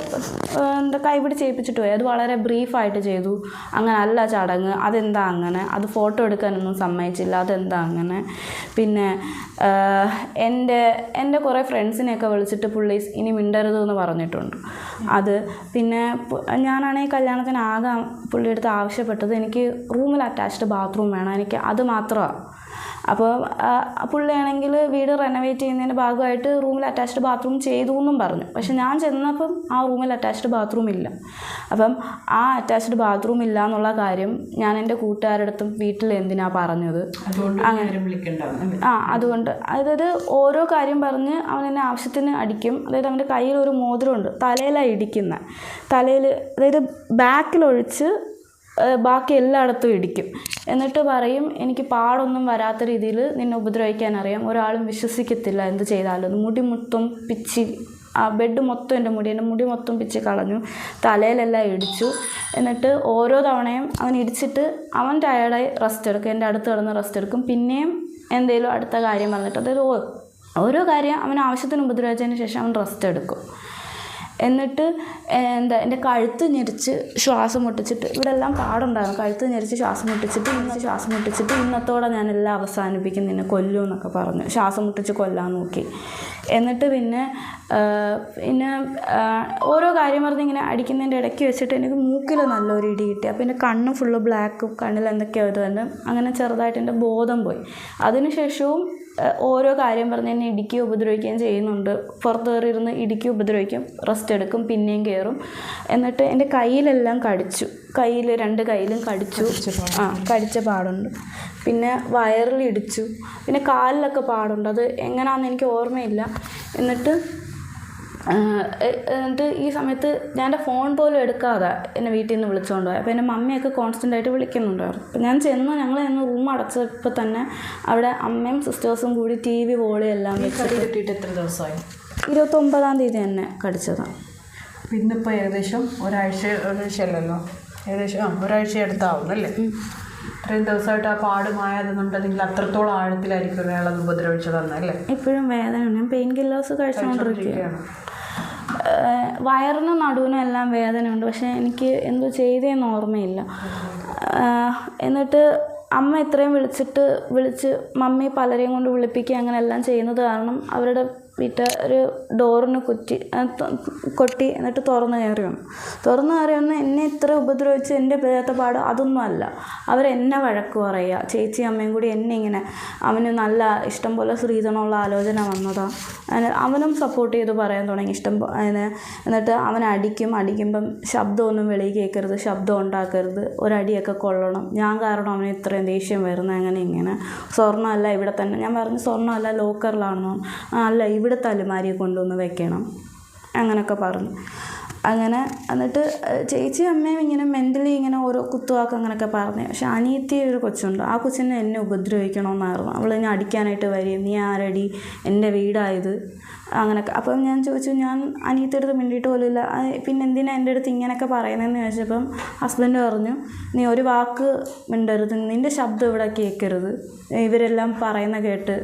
എൻ്റെ കൈപിടിച്ച് ഏൽപ്പിച്ചിട്ട് പോയി. അത് വളരെ ബ്രീഫായിട്ട് ചെയ്തു. അങ്ങനെ അല്ല ചടങ്ങ്, അതെന്താ അങ്ങനെ, അത് ഫോട്ടോ എടുക്കാനൊന്നും സമ്മതിച്ചില്ല, അതെന്താ അങ്ങനെ. പിന്നെ എൻ്റെ കുറേ ഫ്രണ്ട്സിനെയൊക്കെ വിളിച്ചിട്ട് പുള്ളി ഇനി മിണ്ടരുത് എന്ന് പറഞ്ഞിട്ടുണ്ട്. അത് പിന്നെ ഞാനാണെങ്കിൽ കല്യാണത്തിന് ആകെ പുള്ളിയെടുത്ത് ആവശ്യപ്പെട്ടത് എനിക്ക് റൂമിൽ അറ്റാച്ച്ഡ് ബാത്റൂം വേണം, എനിക്ക് അത് മാത്രമാണ്. അപ്പോൾ പുള്ളിയാണെങ്കിൽ വീട് റെനോവേറ്റ് ചെയ്യുന്നതിൻ്റെ ഭാഗമായിട്ട് റൂമിൽ അറ്റാച്ച്ഡ് ബാത്റൂം ചെയ്തു എന്നും പറഞ്ഞു. പക്ഷെ ഞാൻ ചെന്നപ്പം ആ റൂമിൽ അറ്റാച്ച്ഡ് ബാത്റൂം ഇല്ല. അപ്പം ആ അറ്റാച്ച്ഡ് ബാത്റൂം ഇല്ല എന്നുള്ള കാര്യം ഞാൻ എൻ്റെ കൂട്ടുകാരുടെ അടുത്തും വീട്ടിൽ എന്തിനാണ് പറഞ്ഞത്. അതുകൊണ്ട് അതായത് ഓരോ കാര്യം പറഞ്ഞ് അവൻ എന്നെ ആവശ്യത്തിന് അടിക്കും. അതായത് അവൻ്റെ കയ്യിൽ ഒരു മോതിരമുണ്ട്, തലയിലാണ് ഇടിക്കുന്നത്. തലയിൽ അതായത് ബാക്കിലൊഴിച്ച് ബാക്കി എല്ലായിടത്തും ഇടിക്കും. എന്നിട്ട് പറയും എനിക്ക് പാടൊന്നും വരാത്ത രീതിയിൽ നിന്നെ ഉപദ്രവിക്കാനറിയാം, ഒരാളും വിശ്വസിക്കത്തില്ല എന്ത് ചെയ്താലും. മുടി മൊത്തം പിച്ചി, ആ ബെഡ് മൊത്തം എൻ്റെ മുടി മൊത്തം പിച്ചി കളഞ്ഞു, തലയിലെല്ലാം ഇടിച്ചു. എന്നിട്ട് ഓരോ തവണയും അവൻ ഇടിച്ചിട്ട് അവൻ ടയർഡായി റെസ്റ്റ് എടുക്കും, എൻ്റെ അടുത്ത് കിടന്ന് റെസ്റ്റ് എടുക്കും. പിന്നെയും എന്തെങ്കിലും അടുത്ത കാര്യം പറഞ്ഞിട്ട്, അതായത് ഓരോ കാര്യം അവൻ ആവശ്യത്തിന് ഉപദ്രവിച്ചതിന് ശേഷം അവൻ റെസ്റ്റ് എടുക്കും. എന്നിട്ട് എൻ്റെ കഴുത്ത് ഞെരിച്ച് ശ്വാസം മുട്ടിച്ചിട്ട്, ഇവിടെ എല്ലാം പാടുണ്ടായിരുന്നു, കഴുത്ത് ഞെരിച്ച് ശ്വാസം മുട്ടിച്ചിട്ട് ഇന്നത്തോടെ ഞാനെല്ലാം അവസാനിപ്പിക്കും, നിന്നെ കൊല്ലും എന്നൊക്കെ പറഞ്ഞു. ശ്വാസം മുട്ടിച്ച് കൊല്ലാൻ നോക്കി. എന്നിട്ട് പിന്നെ ഓരോ കാര്യം പറഞ്ഞ് ഇങ്ങനെ അടിക്കുന്നതിൻ്റെ ഇടയ്ക്ക് വെച്ചിട്ട് എനിക്ക് മൂക്കിൽ നല്ലൊരു ഇടി കിട്ടി. അപ്പോൾ എൻ്റെ കണ്ണ് ഫുള്ള് ബ്ലാക്കും, കണ്ണിൽ എന്തൊക്കെയോ ഇത് തന്നെ. അങ്ങനെ ചെറുതായിട്ട് എൻ്റെ ബോധം പോയി. അതിനുശേഷവും ഓരോ കാര്യം പറഞ്ഞ് എന്നെ ഇടിക്കുകയും ഉപദ്രവിക്കുകയും ചെയ്യുന്നുണ്ട്. പുറത്ത് കയറിയിരുന്ന് ഇടിക്കുകയും ഉപദ്രവിക്കും, റെസ്റ്റ് എടുക്കും, പിന്നെയും കയറും. എന്നിട്ട് എൻ്റെ കയ്യിലെല്ലാം കടിച്ചു, കയ്യിൽ 2 കയ്യിലും കടിച്ച പാടുണ്ട്. പിന്നെ വയറിൽ ഇടിച്ചു, പിന്നെ കാലിലൊക്കെ പാടുണ്ട്. അത് എങ്ങനെയാണെന്ന് എനിക്ക് ഓർമ്മയില്ല. എന്നിട്ട് ഈ സമയത്ത് ഞാൻ എൻ്റെ ഫോൺ പോലും എടുക്കാതെ എന്നെ വീട്ടിൽ നിന്ന് വിളിച്ചുകൊണ്ട് പോയി. അപ്പോൾ എൻ്റെ മമ്മിയൊക്കെ കോൺസ്റ്റൻ്റായിട്ട് വിളിക്കുന്നുണ്ടായിരുന്നു. അപ്പോൾ ഞങ്ങൾ ചെന്ന് റൂം അടച്ചപ്പോൾ തന്നെ അവിടെ അമ്മയും സിസ്റ്റേഴ്സും കൂടി TV വോളി എല്ലാം വെച്ചിട്ട്. എത്ര ദിവസമായി? 29-ാം തീയതി തന്നെ കടിച്ചതാണ്. ഇന്നിപ്പോൾ ഏകദേശം ഒരാഴ്ചയല്ലല്ലോ, ഏകദേശം ഒരാഴ്ച അടുത്താവുന്നല്ലേ? ഇത്രയും ദിവസമായിട്ട് ആ പാട് മായാതെന്നുണ്ടെങ്കിൽ അത്രത്തോളം ആഴത്തിലായിരിക്കും ഒരാളത് ഉപദ്രവിച്ചതെന്നല്ലേ? ഇപ്പോഴും വേദനയുണ്ട്. ഞാൻ പെയിൻ കില്ലേഴ്സ് കഴിച്ചുകൊണ്ടിരിക്കുകയാണ്. വയറിനും നടുവിനും എല്ലാം വേദനയുണ്ട്. പക്ഷേ എനിക്ക് എന്തോ ചെയ്തതെന്ന് ഓർമ്മയില്ല. എന്നിട്ട് അമ്മ ഇത്രയും വിളിച്ച് മമ്മി പലരെയും കൊണ്ട് വിളിപ്പിക്കുക അങ്ങനെ എല്ലാം ചെയ്യുന്നത് കാരണം അവരുടെ ഒരു ഡോറിന് കൊട്ടി എന്നിട്ട് തുറന്നു കയറി വന്നു. എന്നെ ഇത്ര ഉപദ്രവിച്ച് എൻ്റെ പേരത്തെ പാട് അതൊന്നും അല്ല. അവരെന്നെ വഴക്ക് പറയുക, ചേച്ചി അമ്മയും കൂടി എന്നെ ഇങ്ങനെ, അവന് നല്ല ഇഷ്ടം പോലെ സ്ത്രീധനമുള്ള ആലോചന വന്നതാണ്. അവനും സപ്പോർട്ട് ചെയ്ത് പറയാൻ തുടങ്ങി എന്നിട്ട് അവൻ അടിക്കുമ്പം ശബ്ദമൊന്നും വെളിയിൽ കേൾക്കരുത്, ശബ്ദം ഉണ്ടാക്കരുത്, ഒരടിയൊക്കെ കൊള്ളണം. ഞാൻ കാരണം അവന് ഇത്രയും ദേഷ്യം വരുന്നത് അങ്ങനെ ഇങ്ങനെ. സ്വർണ്ണമല്ല ഇവിടെ തന്നെ, ഞാൻ പറഞ്ഞു സ്വർണ്ണമല്ല ലോക്കറിലാണോ, അല്ല ഇവിടുത്തെ അലുമാരിയെ കൊണ്ടുവന്ന് വെക്കണം, അങ്ങനെയൊക്കെ പറഞ്ഞു. അങ്ങനെ എന്നിട്ട് ചേച്ചി അമ്മയും ഇങ്ങനെ മെൻ്റലി ഇങ്ങനെ ഓരോ കുത്തുവാക്ക് അങ്ങനെയൊക്കെ പറഞ്ഞു. പക്ഷെ അനിയത്തി ഒരു കൊച്ചുണ്ട്, ആ കൊച്ചിനെ എന്നെ ഉപദ്രവിക്കണമെന്നായിരുന്നു. അവൾ എന്നെ അടിക്കാനായിട്ട് വരും, നീ ആരടി, എൻ്റെ വീടായത് അങ്ങനെയൊക്കെ. അപ്പം ഞാൻ ചോദിച്ചു, ഞാൻ അനിയത്തിയുടെ അടുത്ത് മിണ്ടിയിട്ട് പോലും ഇല്ല, പിന്നെ എന്തിനാ എൻ്റെ അടുത്ത് ഇങ്ങനെയൊക്കെ പറയുന്നതെന്ന് ചോദിച്ചപ്പം ഹസ്ബൻഡ് പറഞ്ഞു, നീ ഒരു വാക്ക് മിണ്ടരുത്, നിൻ്റെ ശബ്ദം ഇവിടെ കേൾക്കരുത്, ഇവരെല്ലാം പറയുന്ന കേട്ട്.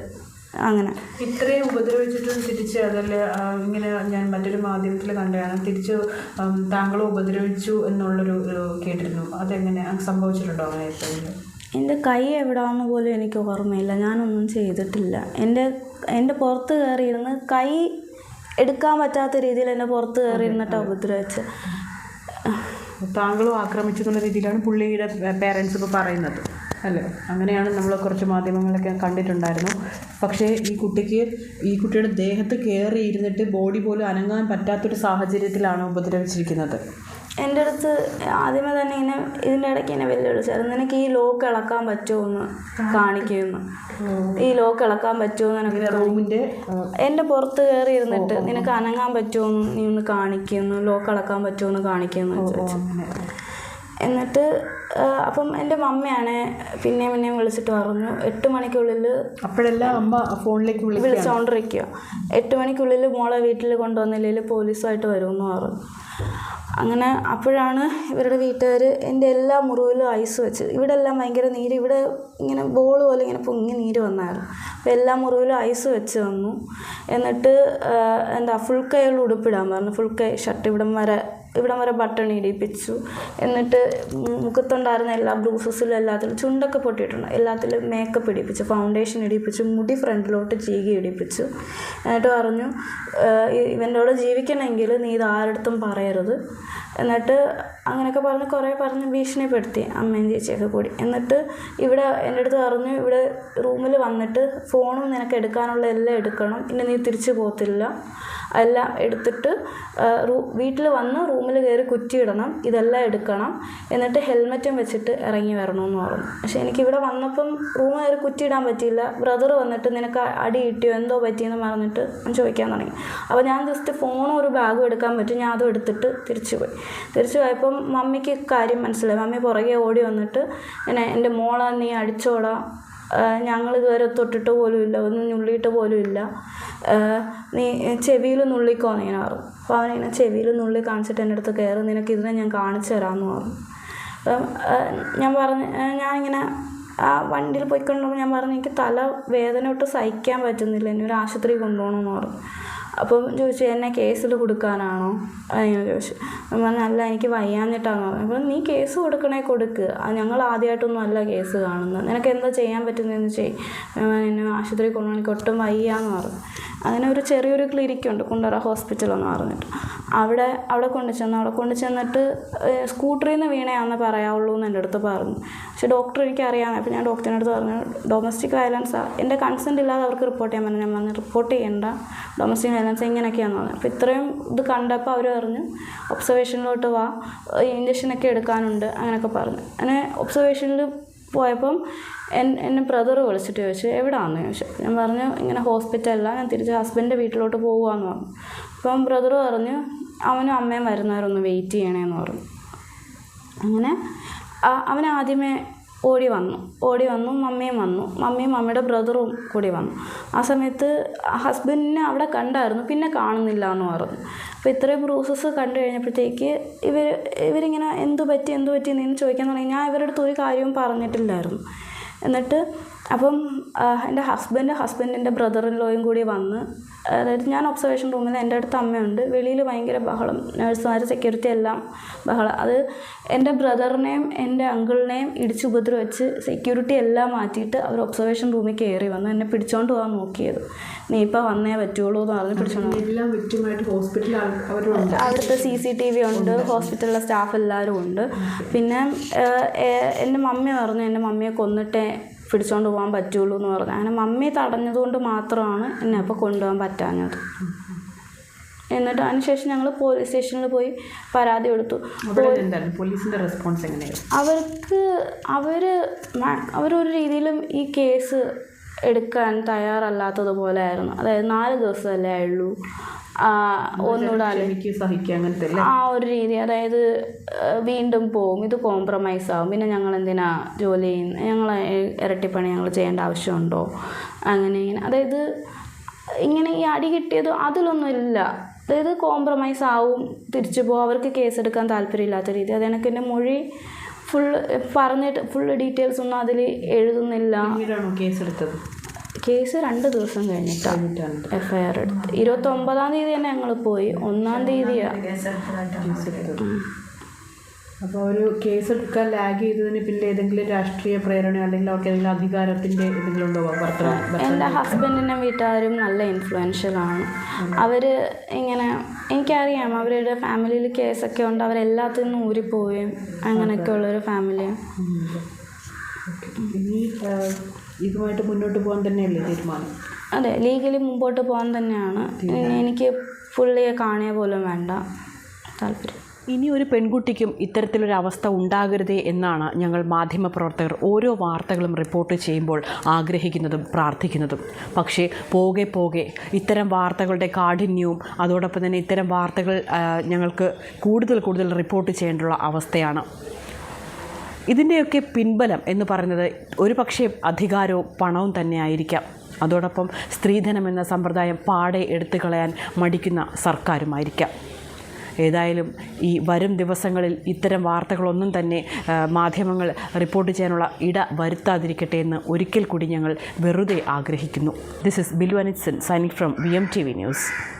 അങ്ങനെ ഇത്രയും ഉപദ്രവിച്ചിട്ടും തിരിച്ച് അതല്ലേ ഇങ്ങനെ ഞാൻ മറ്റൊരു മാധ്യമത്തിൽ കണ്ടതാണ്, തിരിച്ച് താങ്കളും ഉപദ്രവിച്ചു എന്നുള്ളൊരു കേട്ടിരുന്നു. അതെങ്ങനെ സംഭവിച്ചിട്ടുണ്ടോ അങ്ങനെ എപ്പോഴും? എൻ്റെ കൈ എവിടെയാണെന്ന് പോലും എനിക്ക് ഓർമ്മയില്ല, ഞാനൊന്നും ചെയ്തിട്ടില്ല. എൻ്റെ പുറത്ത് കയറിയിരുന്ന് കൈ എടുക്കാൻ പറ്റാത്ത രീതിയിൽ എൻ്റെ പുറത്ത് കയറിയിരുന്നിട്ടാണ് ഉപദ്രവിച്ച്. താങ്കളും ആക്രമിച്ചു എന്നുള്ള രീതിയിലാണ് പുള്ളിയുടെ പേരൻസ് ഇപ്പോൾ പറയുന്നത് അല്ലേ? അങ്ങനെയാണ് നമ്മൾ കുറച്ച് മാധ്യമങ്ങളൊക്കെ കണ്ടിട്ടുണ്ടായിരുന്നു. പക്ഷേ ഈ കുട്ടിയുടെ ദേഹത്ത് കയറി ഇരുന്നിട്ട് ബോഡി പോലും അനങ്ങാൻ പറ്റാത്തൊരു സാഹചര്യത്തിലാണ് ഉപദ്രവിച്ചിരിക്കുന്നത്. എൻ്റെ അടുത്ത് ആദ്യമേ തന്നെ ഇങ്ങനെ ഇതിൻ്റെ ഇടയ്ക്ക് ഇങ്ങനെ വെല്ലുവിളിച്ചായിരുന്നു, നിനക്ക് ഈ ലോക്ക് ഇളക്കാൻ പറ്റുമോ എന്ന് കാണിക്കുമെന്ന്. ഈ ലോക്ക് ഇളക്കാൻ പറ്റുമോ എന്ന് റൂമിൻ്റെ എൻ്റെ പുറത്ത് കയറി ഇരുന്നിട്ട് നിനക്ക് അനങ്ങാൻ പറ്റുമോ എന്ന് നീ ഒന്ന് കാണിക്കുമെന്ന്, ലോക്ക് ഇളക്കാൻ പറ്റുമോ എന്ന് കാണിക്കുമെന്ന് ചോദിച്ചു. എന്നിട്ട് അപ്പം എൻ്റെ മമ്മയാണ് പിന്നെയും വിളിച്ചിട്ട് പറഞ്ഞു 8 മണിക്കുള്ളിൽ, അപ്പോഴെല്ലാം അമ്മ ഫോണിലേക്ക് വിളിച്ചുകൊണ്ടിരിക്കുക, 8 മണിക്കുള്ളിൽ മോളെ വീട്ടിൽ കൊണ്ടുവന്നില്ലെങ്കിൽ പോലീസുമായിട്ട് വരുമെന്ന് പറഞ്ഞു. അങ്ങനെ അപ്പോഴാണ് ഇവരുടെ വീട്ടുകാർ എൻ്റെ എല്ലാ മുറിവിലും ഐസ് വെച്ച്, ഇവിടെ എല്ലാം ഭയങ്കര നീര്, ഇവിടെ ഇങ്ങനെ ബോൾ പോലെ ഇങ്ങനെ പൊങ്ങി നീര് വന്നായിരുന്നു. അപ്പോൾ എല്ലാ മുറിവിലും ഐസ് വെച്ച് വന്നു. എന്നിട്ട് ഫുൾ കൈയുള്ള ഉടുപ്പിടാൻ പറഞ്ഞു. ഫുൾ കൈ ഷർട്ട് ഇവിടം വരെ ബട്ടൺ ഇടിപ്പിച്ചു. എന്നിട്ട് മുഖത്തുണ്ടായിരുന്ന എല്ലാ ബ്രൂസസിലും എല്ലാത്തിലും ചുണ്ടൊക്കെ പൊട്ടിയിട്ടുണ്ട്, എല്ലാത്തിലും മേക്കപ്പ് ഇടിപ്പിച്ചു, ഫൗണ്ടേഷൻ ഇടിപ്പിച്ചു, മുടി ഫ്രണ്ടിലോട്ട് ചീകി ഇടിപ്പിച്ചു. എന്നിട്ട് പറഞ്ഞു ഇവൻ്റെ കൂടെ ജീവിക്കണമെങ്കിൽ നീ ഇത് ആരടുത്തും പറയരുത്. എന്നിട്ട് അങ്ങനെയൊക്കെ പറഞ്ഞ് ഭീഷണിപ്പെടുത്തി അമ്മയും ചേച്ചിയൊക്കെ കൂടി. എന്നിട്ട് ഇവിടെ എൻ്റെ അടുത്ത് പറഞ്ഞു, ഇവിടെ റൂമിൽ വന്നിട്ട് ഫോണും നിനക്ക് എടുക്കാനുള്ള എല്ലാം എടുക്കണം, ഇനി നീ തിരിച്ചു പോകത്തില്ല, എല്ലാം എടുത്തിട്ട് വീട്ടിൽ വന്ന് റൂമിൽ കയറി കുറ്റിയിടണം, ഇതെല്ലാം എടുക്കണം, എന്നിട്ട് ഹെൽമെറ്റും വെച്ചിട്ട് ഇറങ്ങി വരണമെന്ന് പറഞ്ഞു. പക്ഷെ എനിക്കിവിടെ വന്നപ്പം റൂമിൽ കയറി കുറ്റിയിടാൻ പറ്റിയില്ല. ബ്രദർ വന്നിട്ട് നിനക്ക് അടി കിട്ടിയോ എന്തോ പറ്റിയെന്ന് പറഞ്ഞിട്ട് ചോദിക്കാൻ തുടങ്ങി. അപ്പോൾ ഞാൻ ജസ്റ്റ് ഫോണും ഒരു ബാഗും എടുക്കാൻ പറ്റും, ഞാൻ അതും എടുത്തിട്ട് തിരിച്ചു പോയപ്പം മമ്മിക്ക് കാര്യം മനസ്സിലായി. മമ്മി പുറകെ ഓടി വന്നിട്ട് എൻ്റെ മോളെ നീ അടിച്ചോടാ, ഞങ്ങൾ ഇതുവരെ തൊട്ടിട്ട് പോലുമില്ല, ഒന്നും ഞുള്ളിയിട്ട് പോലുമില്ല, നീ ചെവിയിൽ നുള്ളിക്കോന്ന് ഇങ്ങനെ പറഞ്ഞു. അപ്പോൾ അവനിങ്ങനെ ചെവിയിൽ നുള്ളി കാണിച്ചിട്ട് എൻ്റെ അടുത്ത് കയറി, നിനക്ക് ഇതിനെ ഞാൻ കാണിച്ചു തരാമെന്ന് പറഞ്ഞു. അപ്പം ഞാനിങ്ങനെ ആ വണ്ടിയിൽ പോയിക്കൊണ്ടുമ്പോൾ ഞാൻ പറഞ്ഞു എനിക്ക് തല വേദന തൊട്ട് സഹിക്കാൻ പറ്റുന്നില്ല, എന്നെ ഒരു ആശുപത്രി കൊണ്ടുപോകണമെന്ന് പറഞ്ഞു. അപ്പം ചോദിച്ചു എന്നെ കേസിൽ കൊടുക്കാനാണോ അങ്ങനെ ചോദിച്ചു. അല്ല എനിക്ക് വയ്യാഞ്ഞിട്ടാന്ന് പറഞ്ഞു. അപ്പം നീ കേസ് കൊടുക്കണേ കൊടുക്ക്, ഞങ്ങൾ ആദ്യമായിട്ടൊന്നും അല്ല കേസ് കാണുന്നത്, നിനക്ക് എന്താ ചെയ്യാൻ പറ്റുന്നതെന്ന് എന്നെ ആശുപത്രി കൊണ്ടുപോകണം, എനിക്ക് ഒട്ടും വയ്യാന്ന് പറഞ്ഞു. അങ്ങനെ ഒരു ചെറിയൊരു ക്ലിനിക്കുണ്ട് കുണ്ടറ ഹോസ്പിറ്റലെന്ന് പറഞ്ഞിട്ട്, അവിടെ കൊണ്ടു ചെന്നിട്ട് സ്കൂട്ടറിൽ നിന്ന് വീണയാണെന്ന് പറയാവുള്ളൂ എന്ന് എൻ്റെ അടുത്ത് പറഞ്ഞു. പക്ഷെ ഡോക്ടർ എനിക്കറിയാം. അപ്പോൾ ഞാൻ ഡോക്ടറിൻ്റെ അടുത്ത് പറഞ്ഞു ഡൊമസ്റ്റിക് വയലൻസാണ്, എൻ്റെ കൺസെൻറ്റ് ഇല്ലാതെ അവർക്ക് റിപ്പോർട്ട് ചെയ്യാൻ പറഞ്ഞു. ഞാൻ പറഞ്ഞു റിപ്പോർട്ട് ചെയ്യേണ്ട, ഡൊമസ്റ്റിക് വയലൻസ് ഇങ്ങനെയൊക്കെയാണെന്ന് പറഞ്ഞു. അപ്പോൾ ഇത്രയും ഇത് കണ്ടപ്പോൾ അവർ പറഞ്ഞു ഒബ്സർവേഷനിലോട്ട് വാ, ഇഞ്ചക്ഷനൊക്കെ എടുക്കാനുണ്ട് അങ്ങനെയൊക്കെ പറഞ്ഞു. അങ്ങനെ ഒബ്സർവേഷനിൽ പോയപ്പം എന്നെ ബ്രദർ വിളിച്ചിട്ട് ചോദിച്ചു എവിടെയാണെന്ന് ചോദിച്ചു. ഞാൻ പറഞ്ഞു ഇങ്ങനെ ഹോസ്പിറ്റലിലാണ്, ഞാൻ തിരിച്ച് ഹസ്ബൻഡിൻ്റെ വീട്ടിലോട്ട് പോകുകയെന്ന് പറഞ്ഞു. അപ്പം ബ്രദർ പറഞ്ഞു അവനും അമ്മയും വരുന്നവരൊന്ന് വെയിറ്റ് ചെയ്യണേന്ന് പറഞ്ഞു. അങ്ങനെ അവൻ ആദ്യമേ ഓടി വന്നു, മമ്മിയും മമ്മിയുടെ ബ്രദറും കൂടി വന്നു. ആ സമയത്ത് ഹസ്ബൻഡിനെ അവിടെ കണ്ടായിരുന്നു, പിന്നെ കാണുന്നില്ല എന്ന് പറഞ്ഞു. അപ്പോൾ ഇത്രയും ബ്രൂസസ് കണ്ടു കഴിഞ്ഞപ്പോഴത്തേക്ക് ഇവരിങ്ങനെ എന്തു പറ്റി എന്ന് ചോദിക്കാൻ തുടങ്ങി. ഞാൻ ഇവരുടെ അടുത്ത് ഒരു കാര്യവും പറഞ്ഞിട്ടില്ലായിരുന്നു. എന്നിട്ട് അപ്പം എൻ്റെ ഹസ്ബൻഡിൻ്റെ ബ്രദറിൻലോയും കൂടി വന്ന്, അതായത് ഞാൻ ഒബ്സർവേഷൻ റൂമിൽ എൻ്റെ അടുത്ത് അമ്മയുണ്ട്, വെളിയിൽ ഭയങ്കര ബഹളം, നഴ്സുമാർ സെക്യൂരിറ്റി എല്ലാം ബഹളം. അത് എൻ്റെ ബ്രദറിനെയും എൻ്റെ അങ്കിളിനെയും ഉപദ്രവിച്ച് സെക്യൂരിറ്റി എല്ലാം മാറ്റിയിട്ട് അവർ ഒബ്സർവേഷൻ റൂമിൽ കയറി വന്നു, എന്നെ പിടിച്ചോണ്ട് പോകാൻ നോക്കിയത്. നീ ഇപ്പോൾ വന്നേ പറ്റുള്ളൂ എന്ന് പറഞ്ഞ് പിടിച്ചോണ്ട് അവിടുത്തെ CCTV ഉണ്ട്, ഹോസ്പിറ്റലിലെ സ്റ്റാഫ് എല്ലാവരും ഉണ്ട്. പിന്നെ എൻ്റെ മമ്മി പറഞ്ഞു എൻ്റെ മമ്മിയെ കൊന്നിട്ടേ പിടിച്ചോണ്ട് പോകാൻ പറ്റുള്ളൂ എന്ന് പറഞ്ഞു. അങ്ങനെ മമ്മി തടഞ്ഞതുകൊണ്ട് മാത്രമാണ് എന്നെ അപ്പോൾ കൊണ്ടുപോകാൻ പറ്റാഞ്ഞത്. എന്നിട്ട് അതിനുശേഷം ഞങ്ങൾ പോലീസ് സ്റ്റേഷനിൽ പോയി പരാതി കൊടുത്തു. പോലീസിൻ്റെ റെസ്പോൺസ് എങ്ങനെയായിരുന്നു? അവരൊരു രീതിയിലും ഈ കേസ് എടുക്കാൻ തയ്യാറല്ലാത്തതുപോലെ ആയിരുന്നു. അതായത് 4 ദിവസമല്ലേ ആയുള്ളൂ, ഒന്നുകൂടെ ആ ഒരു രീതി. അതായത് വീണ്ടും പോവും, ഇത് കോംപ്രമൈസ് ആവും, പിന്നെ ഞങ്ങൾ എന്തിനാ ജോലി ചെയ്യുന്നത്, ഞങ്ങൾ ഇരട്ടിപ്പണി ഞങ്ങൾ ചെയ്യേണ്ട ആവശ്യമുണ്ടോ, അങ്ങനെ. അതായത് ഇങ്ങനെ ഈ അടി കിട്ടിയത് അതിലൊന്നും ഇല്ല. അതായത് കോംപ്രമൈസ് ആവും, തിരിച്ചു പോകും, അവർക്ക് കേസെടുക്കാൻ താല്പര്യമില്ലാത്ത രീതി. അതെനിക്ക് എൻ്റെ മൊഴി ഫുൾ ഡീറ്റെയിൽസ് ഒന്നും അതിൽ എഴുതുന്നില്ല. കേസെടുത്തത് കേസ് 2 ദിവസം കഴിഞ്ഞിട്ടാണ് FIR എടുത്ത്. 29-ാം തീയതി തന്നെ ഞങ്ങൾ പോയി, 1-ാം തീയതിയാണ്. അപ്പോൾ ഒരു കേസ് എടുക്കാൻ ലാഗ് ചെയ്തതിന് പിന്നെ ഏതെങ്കിലും രാഷ്ട്രീയ പ്രേരണയോ അല്ലെങ്കിൽ അവർക്ക് ഏതെങ്കിലും അധികാരത്തിൻ്റെ എന്തെങ്കിലും ഉണ്ടോ? എൻ്റെ ഹസ്ബൻഡിൻ്റെ വീട്ടുകാരും നല്ല ഇൻഫ്ലുവൻഷ്യലാണ്. അവർ ഇങ്ങനെ എനിക്കറിയാം അവരുടെ ഫാമിലിയിൽ കേസൊക്കെ ഉണ്ട്, അവരെല്ലാത്തിൽ നിന്നും ഊരിപ്പോവുകയും അങ്ങനെയൊക്കെ ഉള്ളൊരു ഫാമിലിയാണ്. ഇനി ഇതുമായിട്ട് മുന്നോട്ട് പോകാൻ തന്നെയല്ലേ തീരുമാനം? അതെ, ലീഗലി മുമ്പോട്ട് പോകാൻ തന്നെയാണ്. എനിക്ക് പുള്ളിയെ കാണുക പോലും വേണ്ട, താല്പര്യം. ഇനി ഒരു പെൺകുട്ടിക്കും ഇത്തരത്തിലൊരവസ്ഥ ഉണ്ടാകരുതേ എന്നാണ് ഞങ്ങൾ മാധ്യമപ്രവർത്തകർ ഓരോ വാർത്തകളും റിപ്പോർട്ട് ചെയ്യുമ്പോൾ ആഗ്രഹിക്കുന്നതും പ്രാർത്ഥിക്കുന്നതും. പക്ഷേ പോകെ ഇത്തരം വാർത്തകളുടെ കാഠിന്യവും അതോടൊപ്പം തന്നെ ഇത്തരം വാർത്തകൾ ഞങ്ങൾക്ക് കൂടുതൽ റിപ്പോർട്ട് ചെയ്യേണ്ടുള്ള അവസ്ഥയാണ്. ഇതിൻ്റെയൊക്കെ പിൻബലം എന്ന് പറയുന്നത് ഒരു പക്ഷേ അധികാരവും പണവും തന്നെ ആയിരിക്കാം. അതോടൊപ്പം സ്ത്രീധനം എന്ന സമ്പ്രദായം പാടെ എടുത്തു കളയാൻ മടിക്കുന്ന സർക്കാരുമായിരിക്കാം. ഏതായാലും ഈ വരും ദിവസങ്ങളിൽ ഇത്തരം വാർത്തകളൊന്നും തന്നെ മാധ്യമങ്ങൾ റിപ്പോർട്ട് ചെയ്യാനുള്ള ഇട വരുത്താതിരിക്കട്ടെ എന്ന് ഒരിക്കൽ കൂടി ഞങ്ങൾ വെറുതെ ആഗ്രഹിക്കുന്നു. ദിസ് ഇസ് ബിൽവനിറ്റ്സൺ സൈനിങ് ഫ്രം VMTV ന്യൂസ്.